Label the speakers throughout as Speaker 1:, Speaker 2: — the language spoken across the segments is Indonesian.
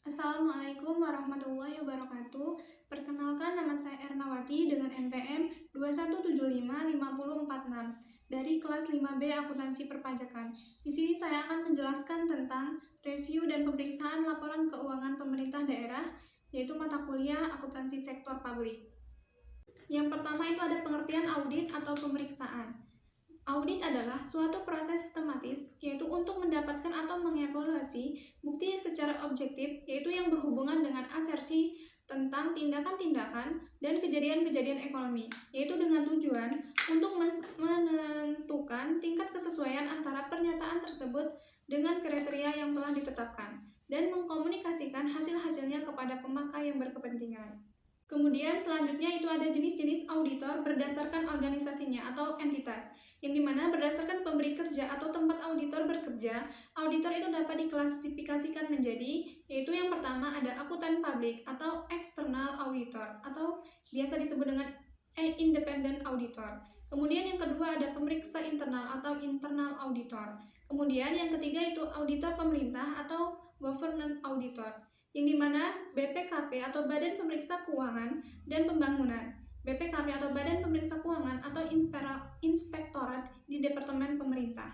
Speaker 1: Assalamualaikum warahmatullahi wabarakatuh. Perkenalkan, nama saya Ernawati dengan NPM 217550446 dari kelas 5B Akuntansi Perpajakan. Di sini saya akan menjelaskan tentang review dan pemeriksaan laporan keuangan pemerintah daerah, yaitu mata kuliah akuntansi sektor publik. Yang pertama itu ada pengertian audit atau pemeriksaan. Audit adalah suatu proses sistematis, yaitu untuk mendapatkan atau mengevaluasi bukti secara objektif, yaitu yang berhubungan dengan asersi tentang tindakan-tindakan dan kejadian-kejadian ekonomi, yaitu dengan tujuan untuk menentukan tingkat kesesuaian antara pernyataan tersebut dengan kriteria yang telah ditetapkan, dan mengkomunikasikan hasil-hasilnya kepada pemakai yang berkepentingan. Kemudian selanjutnya itu ada jenis-jenis auditor berdasarkan organisasinya atau entitas, yang dimana berdasarkan pemberi kerja atau tempat auditor bekerja, auditor itu dapat diklasifikasikan menjadi, yaitu yang pertama ada akuntan publik atau external auditor, atau biasa disebut dengan independent auditor. Kemudian yang kedua ada pemeriksa internal atau internal auditor. Kemudian yang ketiga itu auditor pemerintah atau government auditor, yang dimana BPKP atau Badan Pemeriksa Keuangan dan Pembangunan, BPKP atau Badan Pemeriksa Keuangan atau Inspektorat di Departemen Pemerintah.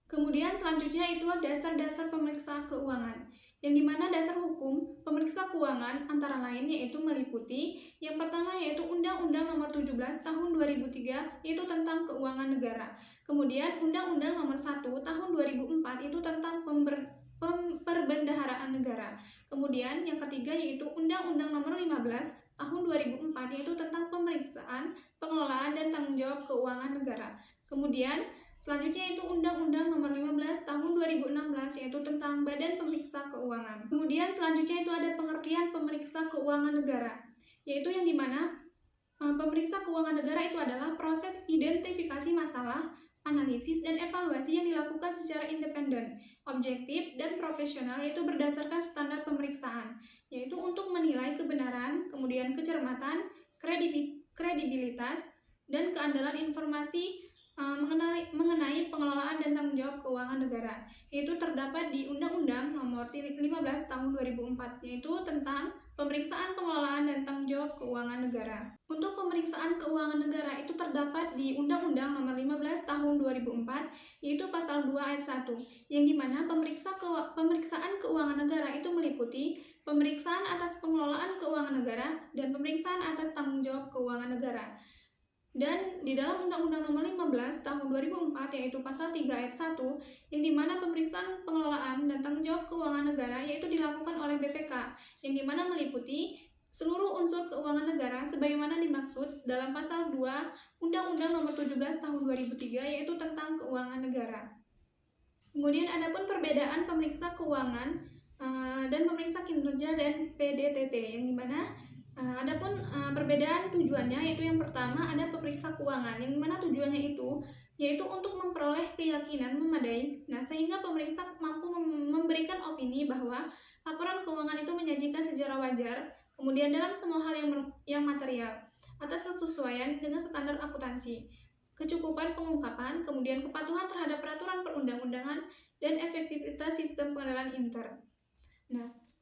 Speaker 1: Kemudian selanjutnya itu dasar-dasar pemeriksa keuangan, yang dimana dasar hukum pemeriksa keuangan antara lain yaitu meliputi yang pertama yaitu Undang-Undang Nomor 17 Tahun 2003 yaitu tentang keuangan negara. Kemudian Undang-Undang Nomor 1 Tahun 2004 itu tentang perbendaharaan negara. Kemudian yang ketiga yaitu Undang-Undang Nomor 15 Tahun 2004 yaitu tentang pemeriksaan, pengelolaan dan tanggung jawab keuangan negara. Kemudian selanjutnya itu Undang-Undang Nomor 15 Tahun 2016 yaitu tentang Badan Pemeriksa Keuangan. Kemudian selanjutnya itu ada pengertian pemeriksa keuangan negara, yaitu yang dimana pemeriksa keuangan negara itu adalah proses identifikasi masalah, analisis dan evaluasi yang dilakukan secara independen, objektif, dan profesional, yaitu berdasarkan standar pemeriksaan, yaitu untuk menilai kebenaran, kemudian kecermatan, kredibilitas, dan keandalan informasi mengenai pengelolaan dan tanggung jawab keuangan negara, yaitu terdapat di Undang-Undang Nomor 15 Tahun 2004, yaitu tentang pemeriksaan pengelolaan dan tanggung jawab keuangan negara. Untuk pemeriksaan keuangan negara itu terdapat di Undang-Undang Nomor 15 Tahun 2004, yaitu pasal 2 ayat 1, yang dimana pemeriksaan keuangan negara itu meliputi pemeriksaan atas pengelolaan keuangan negara dan pemeriksaan atas tanggung jawab keuangan negara. Dan di dalam Undang-Undang Nomor 15 Tahun 2004 yaitu pasal 3 ayat 1, yang dimana pemeriksaan pengelolaan dan tanggung jawab keuangan negara yaitu dilakukan oleh BPK, yang dimana meliputi seluruh unsur keuangan negara sebagaimana dimaksud dalam pasal 2 Undang-Undang Nomor 17 Tahun 2003 yaitu tentang keuangan negara. Kemudian adapun perbedaan pemeriksa keuangan dan pemeriksa kinerja dan PDTT, yang dimana adapun perbedaan tujuannya yaitu yang pertama ada pemeriksa keuangan, yang dimana tujuannya itu yaitu untuk memperoleh keyakinan memadai, sehingga pemeriksa mampu memberikan opini bahwa laporan keuangan itu menyajikan secara wajar, kemudian dalam semua hal yang material, atas kesesuaian dengan standar akuntansi, kecukupan pengungkapan, kemudian kepatuhan terhadap peraturan perundang-undangan, dan efektivitas sistem pengenalan intern.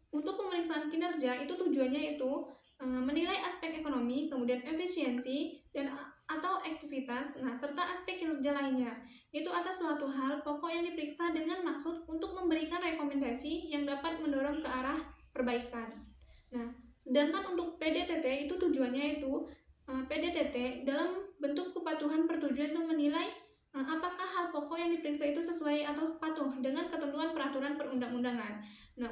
Speaker 1: Untuk pemeriksaan kinerja itu tujuannya itu menilai aspek ekonomi, kemudian efisiensi dan atau aktivitas, serta aspek kinerja lainnya, yaitu atas suatu hal pokok yang diperiksa dengan maksud untuk memberikan rekomendasi yang dapat mendorong ke arah perbaikan. Sedangkan untuk PDTT itu tujuannya itu PDTT dalam bentuk kepatuhan pertujuan untuk menilai apakah hal pokok yang diperiksa itu sesuai atau patuh dengan ketentuan peraturan perundang-undangan.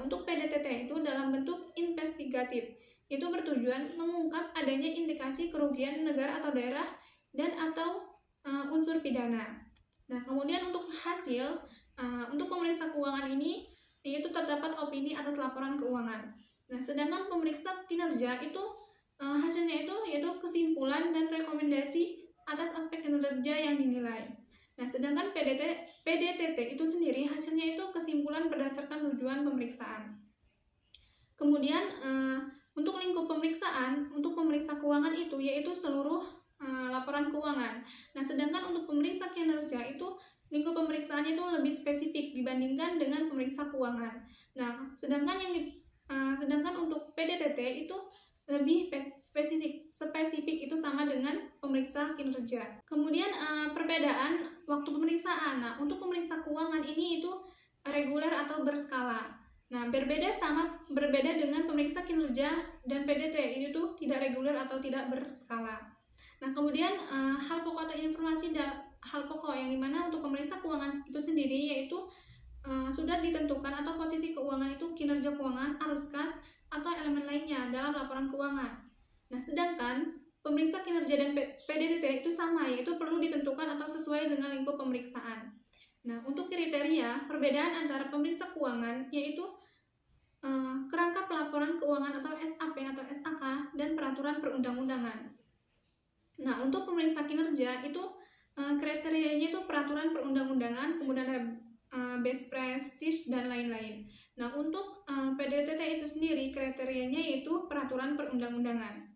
Speaker 1: Untuk PDTT itu dalam bentuk investigatif, itu bertujuan mengungkap adanya indikasi kerugian negara atau daerah dan atau unsur pidana. Kemudian untuk hasil untuk pemeriksa keuangan ini yaitu terdapat opini atas laporan keuangan. Sedangkan pemeriksa kinerja itu hasilnya itu yaitu kesimpulan dan rekomendasi atas aspek kinerja yang dinilai. Sedangkan PDTT itu sendiri hasilnya itu kesimpulan berdasarkan tujuan pemeriksaan. Kemudian untuk lingkup pemeriksaan untuk pemeriksa keuangan itu yaitu seluruh laporan keuangan. Nah, sedangkan untuk pemeriksa kinerja itu lingkup pemeriksaannya itu lebih spesifik dibandingkan dengan pemeriksa keuangan. Nah, sedangkan untuk PDTT itu lebih spesifik itu sama dengan pemeriksa kinerja. Kemudian perbedaan waktu pemeriksaan. Nah, untuk pemeriksa keuangan ini itu reguler atau berskala. Nah, berbeda dengan pemeriksa kinerja dan PDT ini tuh tidak reguler atau tidak berskala. Nah, kemudian hal pokok atau hal pokok yang dimana untuk pemeriksa keuangan itu sendiri yaitu sudah ditentukan atau posisi keuangan itu kinerja keuangan, arus kas, atau elemen lainnya dalam laporan keuangan. Nah, sedangkan pemeriksa kinerja dan PDTT itu sama, yaitu perlu ditentukan atau sesuai dengan lingkup pemeriksaan. Nah, untuk kriteria perbedaan antara pemeriksa keuangan yaitu kerangka pelaporan keuangan atau SAP atau SAK dan peraturan perundang-undangan. Nah, untuk pemeriksa kinerja itu kriterianya itu peraturan perundang-undangan, kemudian ada best practice dan lain-lain. Nah, untuk PDTT itu sendiri kriterianya yaitu peraturan perundang-undangan.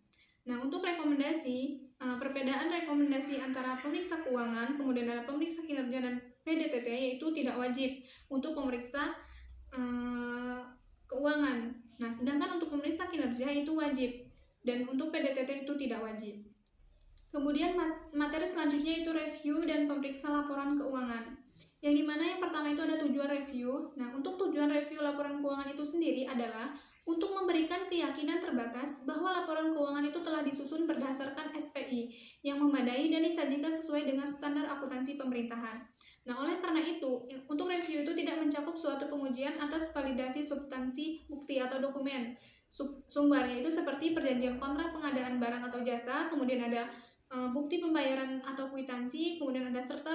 Speaker 1: Nah, untuk rekomendasi, perbedaan rekomendasi antara pemeriksa keuangan, kemudian ada pemeriksa kinerja dan PDTT yaitu tidak wajib untuk pemeriksa keuangan. Nah, sedangkan untuk pemeriksa kinerja itu wajib dan untuk PDTT itu tidak wajib. Kemudian materi selanjutnya itu review dan pemeriksa laporan keuangan. Yang dimana yang pertama itu ada tujuan review. Nah, untuk tujuan review laporan keuangan itu sendiri adalah untuk memberikan keyakinan terbatas bahwa laporan keuangan itu telah disusun berdasarkan SPI yang memadai dan disajikan sesuai dengan standar akuntansi pemerintahan. Nah, oleh karena itu, untuk review itu tidak mencakup suatu pengujian atas validasi substansi bukti atau dokumen sumbernya itu seperti perjanjian kontrak pengadaan barang atau jasa, kemudian ada bukti pembayaran atau kwitansi, kemudian ada serta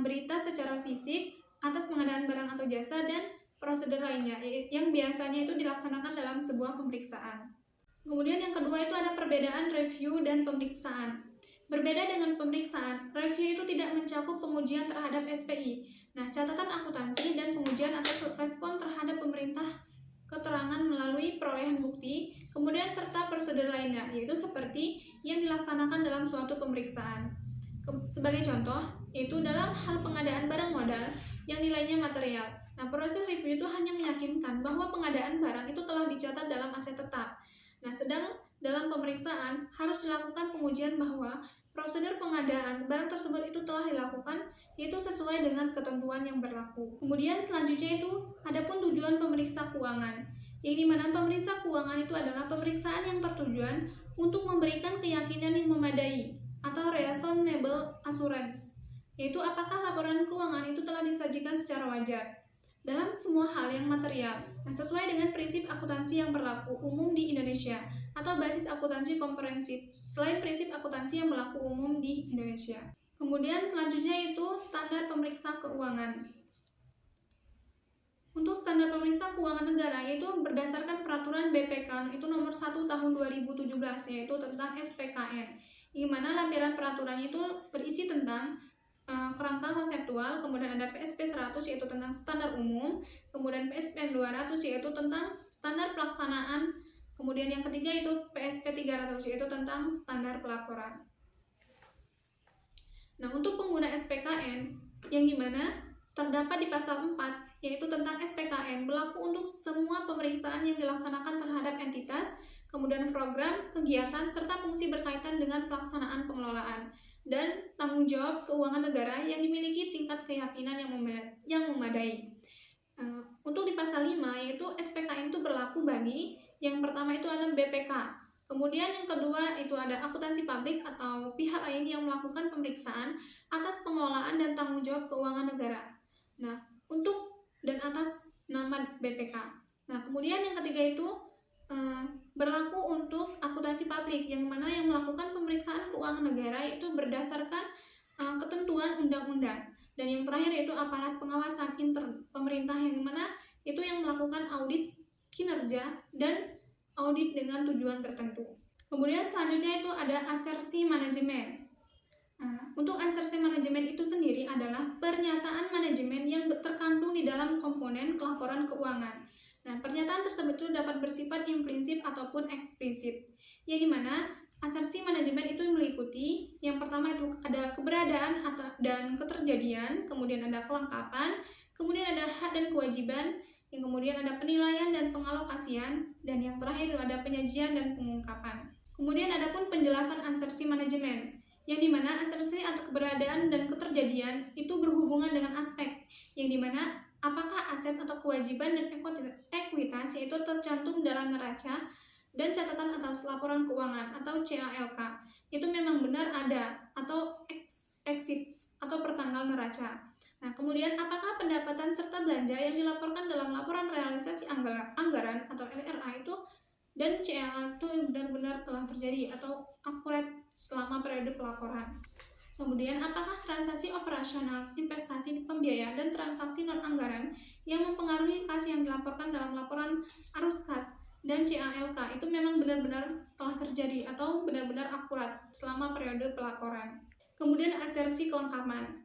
Speaker 1: berita secara fisik atas pengadaan barang atau jasa dan prosedur lainnya yang biasanya itu dilaksanakan dalam sebuah pemeriksaan. Kemudian yang kedua itu ada perbedaan review dan pemeriksaan. Berbeda dengan pemeriksaan, review itu tidak mencakup pengujian terhadap SPI. Nah, catatan akuntansi dan pengujian atas respon terhadap pemerintah keterangan melalui perolehan bukti, kemudian serta prosedur lainnya, yaitu seperti yang dilaksanakan dalam suatu pemeriksaan. Sebagai contoh, yaitu dalam hal pengadaan barang modal yang nilainya material. Nah, proses review itu hanya meyakinkan bahwa pengadaan barang itu telah dicatat dalam aset tetap. Nah, sedang dalam pemeriksaan harus dilakukan pengujian bahwa prosedur pengadaan barang tersebut itu telah dilakukan yaitu sesuai dengan ketentuan yang berlaku. Kemudian selanjutnya itu adapun tujuan pemeriksa keuangan, yang dimana pemeriksa keuangan itu adalah pemeriksaan yang bertujuan untuk memberikan keyakinan yang memadai atau reasonable assurance, yaitu apakah laporan keuangan itu telah disajikan secara wajar dalam semua hal yang material, sesuai dengan prinsip akuntansi yang berlaku umum di Indonesia atau basis akuntansi komprehensif selain prinsip akuntansi yang berlaku umum di Indonesia. Kemudian selanjutnya itu standar pemeriksa keuangan. Untuk standar pemeriksa keuangan negara yaitu berdasarkan peraturan BPK itu nomor 1 tahun 2017 yaitu tentang SPKN, di mana lampiran peraturannya itu berisi tentang kerangka konseptual, kemudian ada PSP 100 yaitu tentang standar umum, kemudian PSPN 200 yaitu tentang standar pelaksanaan, kemudian yang ketiga itu PSP 300 yaitu tentang standar pelaporan. Nah, untuk pengguna SPKN yang dimana terdapat di pasal 4 yaitu tentang SPKN berlaku untuk semua pemeriksaan yang dilaksanakan terhadap entitas, kemudian program, kegiatan, serta fungsi berkaitan dengan pelaksanaan pengelolaan dan tanggung jawab keuangan negara yang dimiliki tingkat keyakinan yang memadai. Untuk di pasal 5 yaitu SPKN itu berlaku bagi yang pertama itu ada BPK, kemudian yang kedua itu ada akuntansi publik atau pihak lain yang melakukan pemeriksaan atas pengelolaan dan tanggung jawab keuangan negara. Nah, untuk dan atas nama BPK. Nah, kemudian yang ketiga itu berlaku untuk akuntansi publik yang mana yang melakukan pemeriksaan keuangan negara itu berdasarkan ketentuan undang-undang, dan yang terakhir yaitu aparat pengawasan pemerintah yang mana itu yang melakukan audit kinerja dan audit dengan tujuan tertentu. Kemudian selanjutnya itu ada asersi manajemen. Untuk asersi manajemen itu sendiri adalah pernyataan manajemen yang terkandung di dalam komponen laporan keuangan. Nah, pernyataan tersebut itu dapat bersifat implisit ataupun eksplisit, yang dimana asersi manajemen itu meliputi yang pertama itu ada keberadaan dan keterjadian, kemudian ada kelengkapan, kemudian ada hak dan kewajiban, yang kemudian ada penilaian dan pengalokasian, dan yang terakhir itu ada penyajian dan pengungkapan. Kemudian ada pun penjelasan asersi manajemen, yang dimana asersi atau keberadaan dan keterjadian itu berhubungan dengan aspek, yang dimana apakah aset atau kewajiban dan ekuitas yaitu tercantum dalam neraca dan catatan atas laporan keuangan atau CALK itu memang benar ada atau exit atau pertanggal neraca. Nah, kemudian apakah pendapatan serta belanja yang dilaporkan dalam laporan realisasi anggaran atau LRA itu dan CALK itu benar-benar telah terjadi atau akurat selama periode pelaporan. Kemudian, apakah transaksi operasional, investasi, pembiayaan, dan transaksi non-anggaran yang mempengaruhi kas yang dilaporkan dalam laporan arus kas dan CALK itu memang benar-benar telah terjadi atau benar-benar akurat selama periode pelaporan. Kemudian, asersi kelengkapan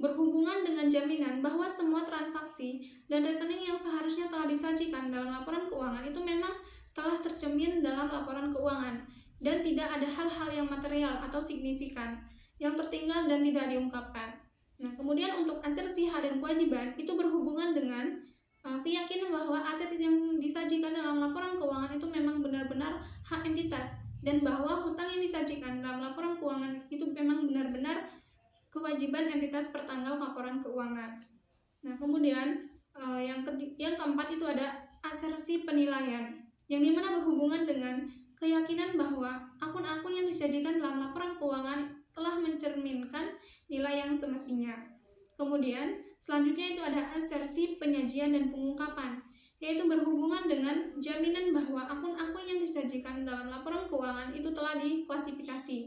Speaker 1: berhubungan dengan jaminan bahwa semua transaksi dan rekening yang seharusnya telah disajikan dalam laporan keuangan itu memang telah tercermin dalam laporan keuangan dan tidak ada hal-hal yang material atau signifikan yang tertinggal dan tidak diungkapkan. Nah, kemudian untuk asersi hak dan kewajiban itu berhubungan dengan keyakinan bahwa aset yang disajikan dalam laporan keuangan itu memang benar-benar hak entitas dan bahwa hutang yang disajikan dalam laporan keuangan itu memang benar-benar kewajiban entitas pertanggal laporan keuangan. Nah, kemudian yang keempat itu ada asersi penilaian, yang dimana berhubungan dengan keyakinan bahwa akun-akun yang disajikan dalam laporan keuangan telah mencerminkan nilai yang semestinya. Kemudian, selanjutnya itu ada asersi penyajian dan pengungkapan, yaitu berhubungan dengan jaminan bahwa akun-akun yang disajikan dalam laporan keuangan itu telah diklasifikasi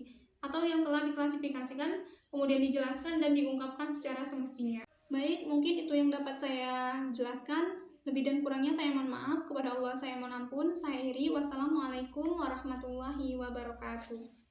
Speaker 1: atau yang telah diklasifikasikan kemudian dijelaskan dan diungkapkan secara semestinya. Baik, mungkin itu yang dapat saya jelaskan. Lebih dan kurangnya saya mohon maaf. Kepada Allah saya mohon ampun. Saya Iri. Wassalamualaikum warahmatullahi wabarakatuh.